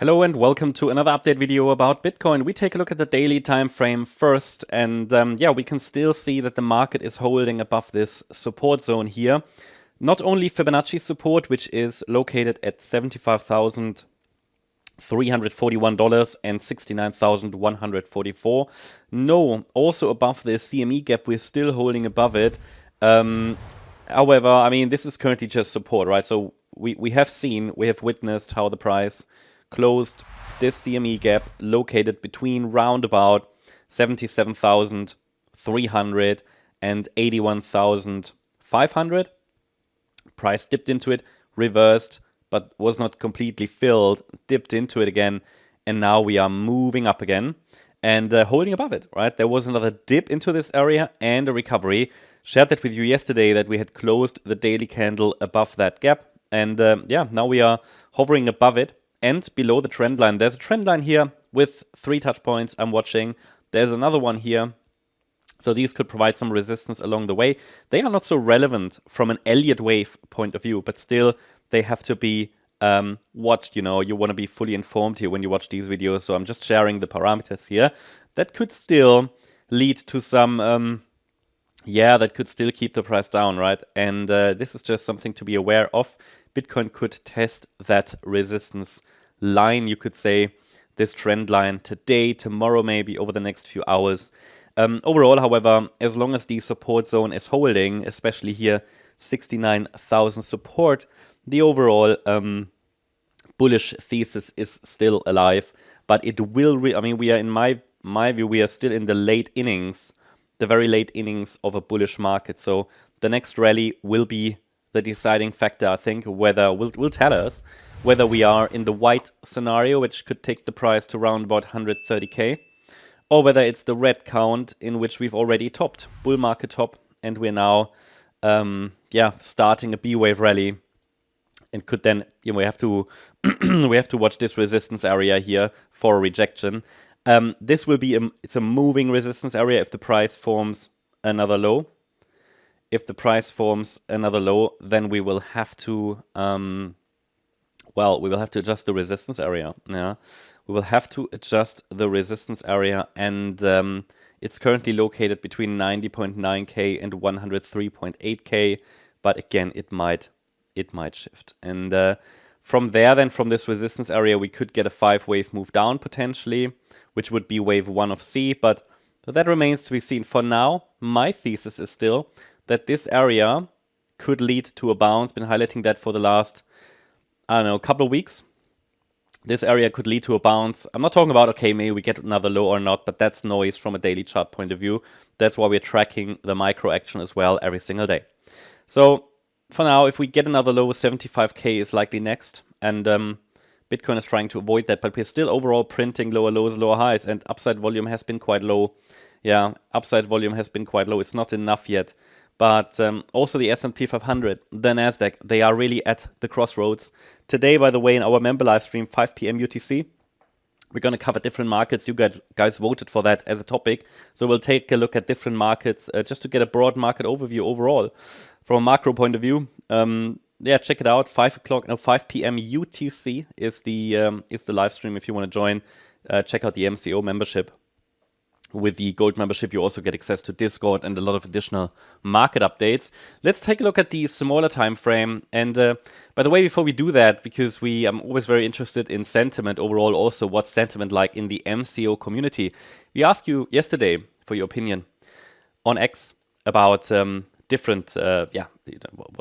Hello and welcome to another update video about Bitcoin. We take a look at the daily time frame first, and yeah, we can still see that the market is holding above this support zone here. Not only Fibonacci support, which is located at $75,341 and $69,144. No, also above the CME gap, we're still holding above it. However, I mean, this is currently just support, right? So we have witnessed how the price closed this CME gap located between round about 77,300 and 81,500. Price dipped into it, reversed, but was not completely filled, dipped into it again, and now we are moving up again and holding above it, right? There was another dip into this area and a recovery. Shared that with you yesterday that we had closed the daily candle above that gap. And yeah, now we are hovering above it and below the trend line. There's a trend line here with 3 touch points I'm watching. There's another one here. So these could provide some resistance along the way. They are not so relevant from an Elliott Wave point of view, but still they have to be watched. You know, you want to be fully informed here when you watch these videos. So I'm just sharing the parameters here. That could still lead to some, yeah, that could still keep the price down, right? And this is just something to be aware of. Bitcoin could test that resistance line, you could say, this trend line today, tomorrow, maybe over the next few hours. Overall, however, as long as the support zone is holding, especially here, 69,000 support, the overall bullish thesis is still alive. But it will, I mean, we are, in my view, we are still in the late innings, the very late innings of a bullish market. So the next rally will be the deciding factor, I think, whether will tell us whether we are in the white scenario, which could take the price to around about 130k, or whether it's the red count in which we've already topped, bull market top, and we're now, yeah, starting a B wave rally, and could then, you know, we have to we have to watch this resistance area here for a rejection. This will be it's a moving resistance area if the price forms another low. If the price forms another low, then we will have to, well, we will have to adjust the resistance area. Yeah, we will have to adjust the resistance area, and it's currently located between 90.9k and 103.8k. But again, it might shift, and from there, then from this resistance area, we could get a 5-wave move down potentially, which would be wave 1 of C. But that remains to be seen. For now, my thesis is still that this area could lead to a bounce. Been highlighting that for the last, I don't know, couple of weeks. This area could lead to a bounce. I'm not talking about, okay, maybe we get another low or not, but that's noise from a daily chart point of view. That's why we're tracking the micro action as well every single day. So for now, if we get another low, 75k is likely next. And Bitcoin is trying to avoid that, but we're still overall printing lower lows, lower highs, and upside volume has been quite low. Yeah, upside volume has been quite low. It's not enough yet. But also the S&P 500, the Nasdaq, they are really at the crossroads. Today, by the way, in our member live stream, 5 p.m. UTC, we're going to cover different markets. You guys voted for that as a topic. So we'll take a look at different markets just to get a broad market overview overall. From a macro point of view, yeah, check it out. 5 p.m. UTC is the live stream if you want to join. Check out the MCO membership. With the gold membership, you also get access to Discord and a lot of additional market updates. Let's take a look at the smaller time frame. And by the way, before we do that, because I'm always very interested in sentiment overall, also what's sentiment like in the MCO community. We asked you yesterday for your opinion on X about different, yeah,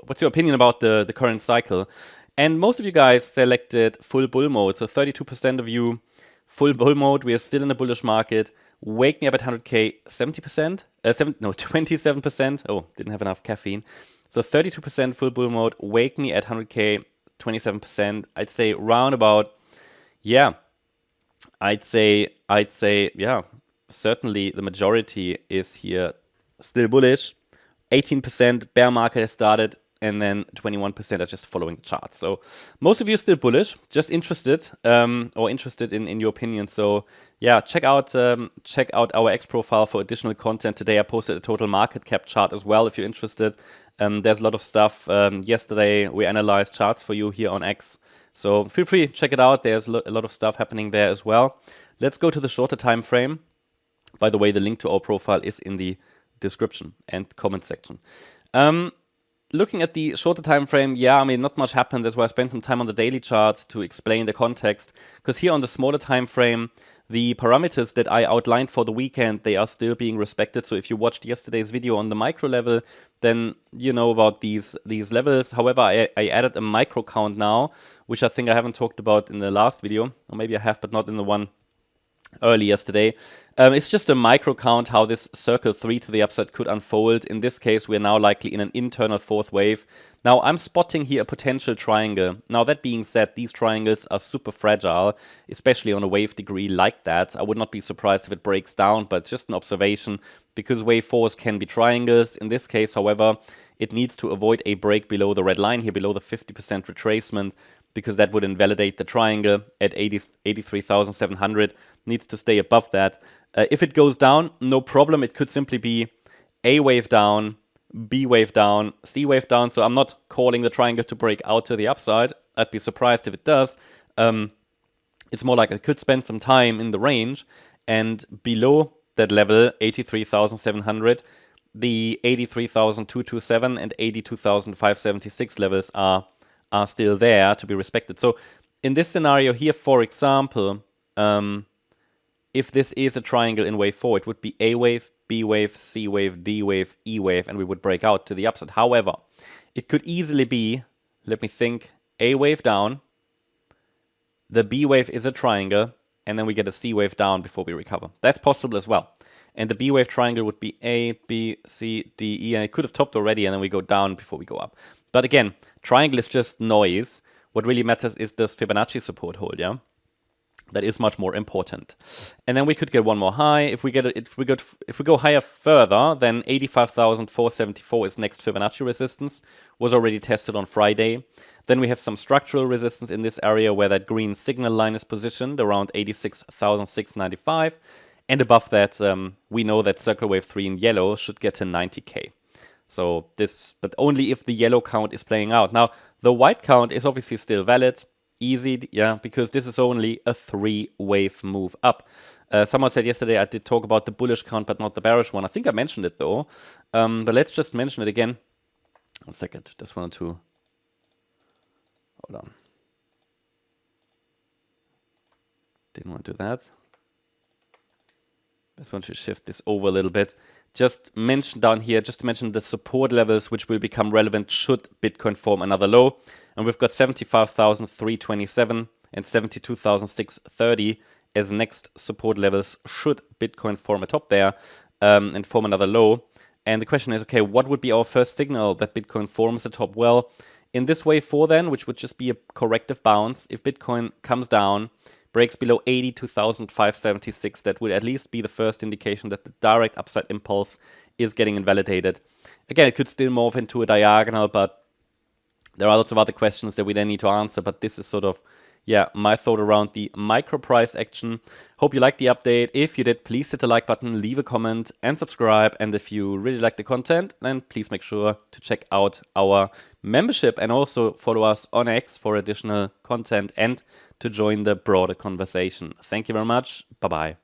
what's your opinion about the current cycle? And most of you guys selected full bull mode. So 32% of you, full bull mode. We are still in a bullish market. Wake me up at 100k, 70%, 27%. Oh, didn't have enough caffeine. So 32% full bull mode. Wake me at 100k, 27%. I'd say round about, yeah. I'd say, yeah. Certainly the majority is here still bullish. 18% bear market has started. And then 21% are just following the charts. So most of you are still bullish, just interested or interested in your opinion. So yeah, check out our X profile for additional content. Today I posted a total market cap chart as well if you're interested. There's a lot of stuff. Yesterday we analyzed charts for you here on X. So feel free, check it out. There's a lot of stuff happening there as well. Let's go to the shorter time frame. By the way, the link to our profile is in the description and comment section. Looking at the shorter time frame, yeah, I mean, not much happened. That's why I spent some time on the daily chart to explain the context. Because here on the smaller time frame, the parameters that I outlined for the weekend, they are still being respected. So if you watched yesterday's video on the micro level, then you know about these levels. However, I added a micro count now, which I think I haven't talked about in the last video. Or maybe I have, but not in the one early yesterday. It's just a micro count how this circle 3 to the upside could unfold. In this case, we're now likely in an internal fourth wave. Now, I'm spotting here a potential triangle. Now, that being said, these triangles are super fragile, especially on a wave degree like that. I would not be surprised if it breaks down, but it's just an observation because wave 4s can be triangles. In this case, however, it needs to avoid a break below the red line here, below the 50% retracement, because that would invalidate the triangle at 83,700. Needs to stay above that. If it goes down, no problem. It could simply be A wave down, B wave down, C wave down. So I'm not calling the triangle to break out to the upside. I'd be surprised if it does. It's more like I could spend some time in the range, and below that level, 83,700, the 83,227 and 82,576 levels are still there to be respected. So in this scenario here, for example, if this is a triangle in wave 4, it would be A wave, B wave, C wave, D wave, E wave, and we would break out to the upside. However, it could easily be, let me think, A wave down, the B wave is a triangle, and then we get a C wave down before we recover. That's possible as well. And the B wave triangle would be A, B, C, D, E, and it could have topped already, and then we go down before we go up. But again, triangle is just noise. What really matters is, does Fibonacci support hold, yeah? That is much more important. And then we could get one more high. If we go higher further, then 85,474 is next Fibonacci resistance. Was already tested on Friday. Then we have some structural resistance in this area where that green signal line is positioned around 86,695. And above that, we know that circle wave 3 in yellow should get to 90K. So this, but only if the yellow count is playing out. Now, the white count is obviously still valid. Easy, yeah, because this is only a 3-wave move up. Someone said yesterday I did talk about the bullish count, but not the bearish one. I think I mentioned it though. But let's just mention it again. 1 second, just wanted to, hold on. Didn't want to do that. Just want to shift this over a little bit. Just mention down here, just to mention the support levels which will become relevant should Bitcoin form another low. And we've got 75,327 and 72,630 as next support levels should Bitcoin form a top there and form another low. And the question is, okay, what would be our first signal that Bitcoin forms a top? Well, in this wave 4 then, which would just be a corrective bounce, if Bitcoin comes down, breaks below 82,576, that would at least be the first indication that the direct upside impulse is getting invalidated. Again, it could still morph into a diagonal, but there are lots of other questions that we then need to answer. But this is sort of, yeah, my thought around the micro price action. Hope you liked the update. If you did, please hit the like button, leave a comment and subscribe. And if you really like the content, then please make sure to check out our membership and also follow us on X for additional content and to join the broader conversation. Thank you very much. Bye-bye.